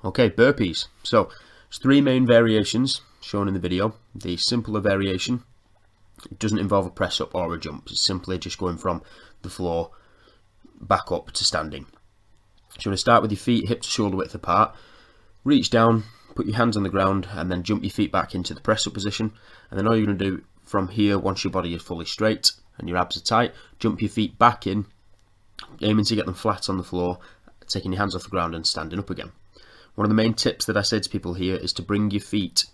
Okay, burpees. So there's three main variations shown in the video. The simpler variation doesn't involve a press up or a jump. It's simply just going from the floor back up to standing. So you want to start with your feet hip to shoulder width apart. Reach down, put your hands on the ground, and then jump your feet back into the press up position. And then all you're going to do from here, once your body is fully straight and your abs are tight, jump your feet back in, aiming to get them flat on the floor, taking your hands off the ground and standing up again. One of the main tips that I say to people here is to bring your feet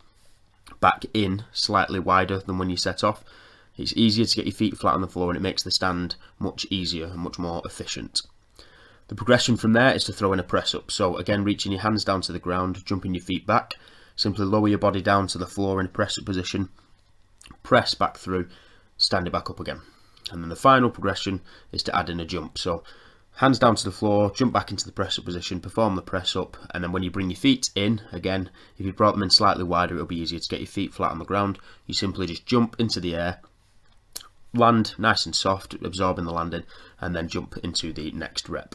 back in slightly wider than when you set off. It's easier to get your feet flat on the floor and it makes the stand much easier and much more efficient. The progression from there is to throw in a press up. So again, reaching your hands down to the ground, jumping your feet back, simply lower your body down to the floor in a press up position, press back through, stand it back up again. And then the final progression is to add in a jump. So hands down to the floor, jump back into the press up position, perform the press up, and then when you bring your feet in, again, if you brought them in slightly wider, it'll be easier to get your feet flat on the ground. You simply just jump into the air, land nice and soft, absorbing the landing, and then jump into the next rep.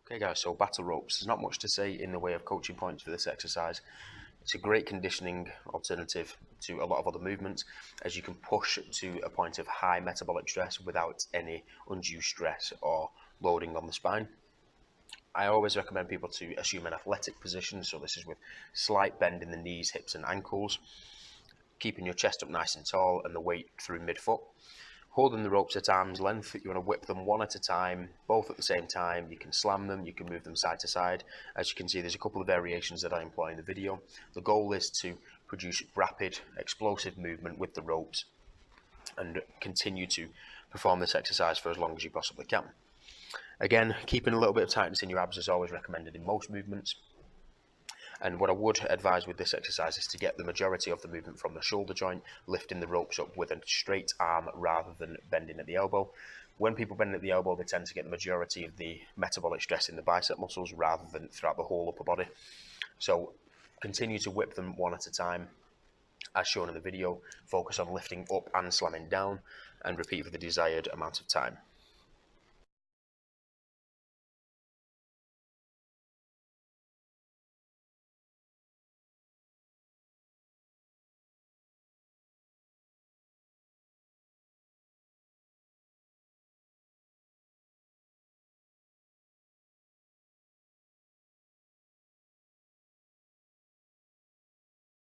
Okay guys, so battle ropes. There's not much to say in the way of coaching points for this exercise. It's a great conditioning alternative to a lot of other movements, as you can push to a point of high metabolic stress without any undue stress or loading on the spine. I always recommend people to assume an athletic position, so this is with slight bend in the knees, hips and ankles, keeping your chest up nice and tall and the weight through midfoot. Holding the ropes at arm's length, you want to whip them one at a time, both at the same time. You can slam them, you can move them side to side. As you can see, there's a couple of variations that I employ in the video. The goal is to produce rapid, explosive movement with the ropes and continue to perform this exercise for as long as you possibly can. Again, keeping a little bit of tightness in your abs is always recommended in most movements. And what I would advise with this exercise is to get the majority of the movement from the shoulder joint, lifting the ropes up with a straight arm rather than bending at the elbow. When people bend at the elbow, they tend to get the majority of the metabolic stress in the bicep muscles rather than throughout the whole upper body. So continue to whip them one at a time, as shown in the video. Focus on lifting up and slamming down, and repeat for the desired amount of time.